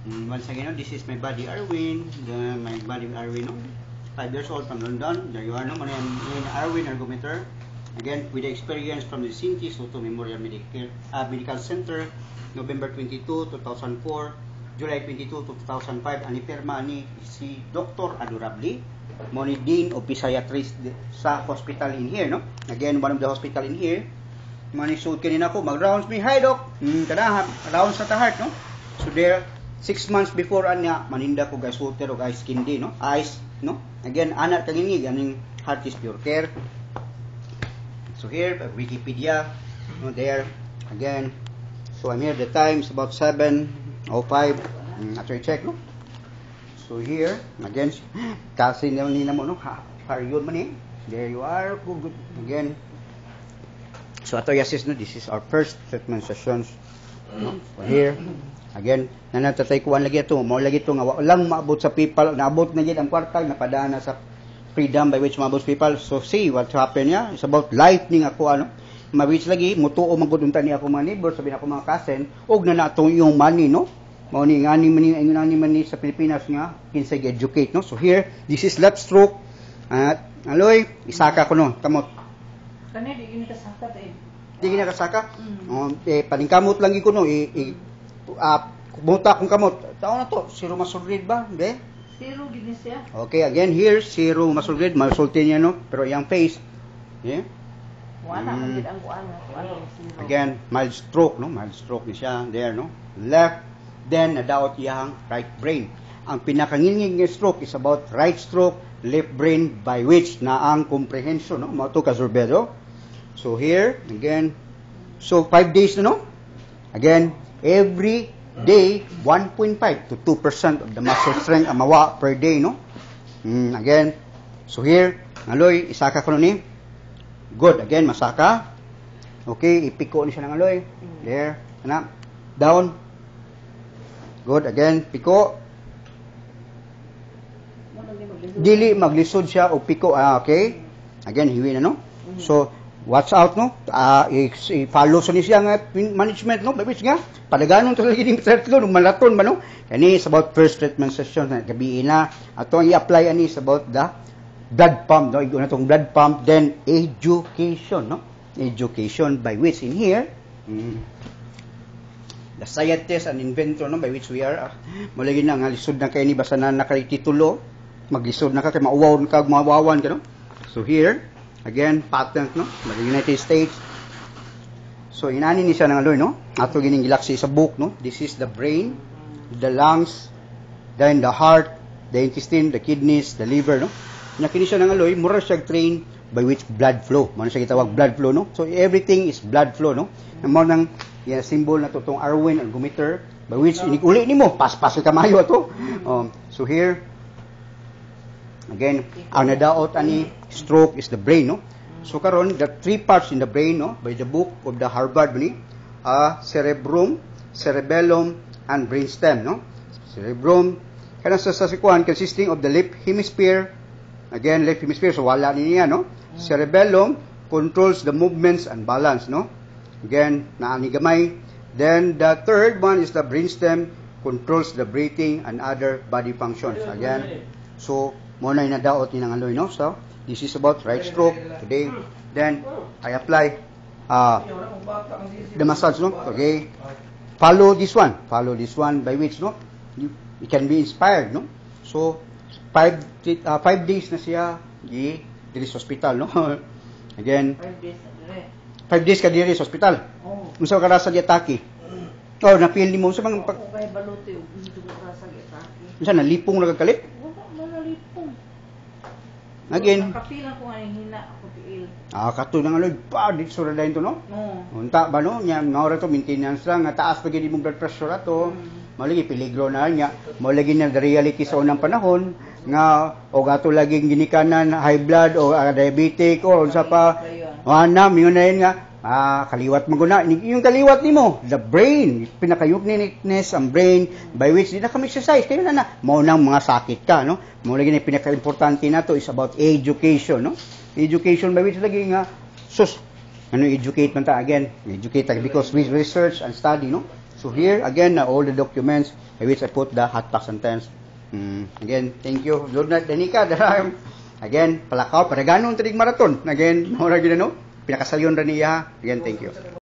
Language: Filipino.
Once again, no, this is my buddy Arwin. My buddy Arwin, no? 5 years old from London. There you are, no? My name is Arwin Ergometer. Again, with the experience from the Sinti Soto Memorial Medical Center, November 22, 2004, July 22, 2005, ani pirma ni si Dr. Adorabli, mo ni Dean of Physiatrist sa hospital in here, no? Again, one of the hospital in here. Manisud kanina ko, mag-rounds me, hi doc, kada rounds sa heart, no? So there, 6 months before anya, maninda ko guys, water o guys, skin di, no? Ice, no? Again, anak kaginig, aning heart is pure care. So here, Wikipedia, no, there, again. So I'm here, the time is about 7:05, after I check, no? So here, again, kasi nila mo, no? Yun man eh. There you are, good, again. So ato yasis, no? This is our first treatment sessions, no? So here, again, nanatatay kuan lagi ito, mo lagi ito nga walang maabot sa people, naabot na gid ang kwarta, napadana sa freedom by which maabot people. So see what happened niya, it's about lightning ako, ano, mabits lagi, mutuo magudunta ni ako mga neighbor, sabi na ako mga cousin, og na natong yung money, no? Mao ni ngani mani sa Pilipinas nga, kinsay educate, no? So here, this is left stroke, at aloy, isaka ko, no, kamot. Kani, di gini kasaka, Di gini kasaka? Paningkamot lang ko, no, kumuta akong kamot. Tao na to, zero muscle read ba? Hindi? Zero gini siya. Okay, again, here, zero muscle read, masulti niya, no? Pero yung face, yeah? Wala, magid ang kuan. Again, mild stroke, no? Mild stroke ni siya, there, no? Left, then, nadaot iyang right brain. Ang pinakanginging ng stroke is about right stroke, left brain, by which na ang comprehension, no? Mao to kasurbedo. So here, again, so 5 days na, no? Again, every day, 1.5 to 2% of the muscle strength ang mawa per day, no? Again, so here, aloy, isaka ko ni. Good, again, masaka. Okay, ipiko ni siya ng aloy. There, anak. Down. Good, again, piko. Dili, maglisod siya o piko. Okay. Again, hiwi na, no? So, watch out, no? I-follow sa niya nga management, no? Babis nga, padaganon talaga yung treatment, no? Malaton ba, no? Kani is about first treatment session, gabi na. Ato ang i-apply ani is about the blood pump, no? Igo na itong blood pump, then education, no? Education by which in here, the scientist and inventor, no? By which we are, malagi na nga, lisod na kayo ni, basta na nakalititulo, maglisod na ka, kaya mauwaw ka, mawawan ka, no? So here, again, patent, no? The United States. So, inani ni siya ng aloy, no? Ato gining gilaksi sa book, no? This is the brain, the lungs, then the heart, the intestine, the kidneys, the liver, no? Nakini siya ng aloy, mura siya train by which blood flow. Mano siya gitawag blood flow, no? So, everything is blood flow, no? Mo nang symbol na to, tong Arwin ergometer, by which uli ni mo, pas-pas ka mayo to. So, here, again, ang nadaot ani stroke is the brain, no? So karon the 3 parts in the brain, no, by the book of the Harvard ni, cerebrum, cerebellum, and brainstem, no? Cerebrum kana sa sikuan consisting of the left hemisphere, again left hemisphere, so wala niya, no? Cerebellum controls the movements and balance, no? Again, naani gamay. Then the third one is the brainstem, controls the breathing and other body functions. Again, so mo na inadaot ni ng aloy, no? So this is about right stroke today. Then I apply the massage, no? Okay. Follow this one by which, no, you can be inspired, no? So 5 days na siya di sa hospital, no? Again, 5 days ka diri sa hospital. Unsa ka rasa di atake? Na-feel nimo sa mga kay baluti ug dito ka rasa di atake. Unsa nalipong na kagalit? Again, kapilan ko nga hina ako tiil. Kato na nga Lord, di sura dahin to, no? Unta ba, no? Nya, maura to, maintenance lang, taas pa gini mong blood pressure ato. Malagi, peligro na niya. Malagi na the reality sa unang panahon, nga, o gato laging ginikanan, high blood, o diabetic, o unsa pa, wanam, yun na yun nga, kaliwat maguna. Yung kaliwat ni mo, the brain, pinakayugniness ang brain, by which di na kami exercise. Kaya na maunang mga sakit ka, no? Mula gini, pinaka-importante na to is about education, no? Education by which lagi nga, educate man ta again, educate because we research and study, no? So here, again, all the documents in which I put the hot past sentence. Again, thank you. Lord na, Danica, again, palakaw, paraganon, tinig maraton. Again, no, pinakasayon ra niya. Again, thank you.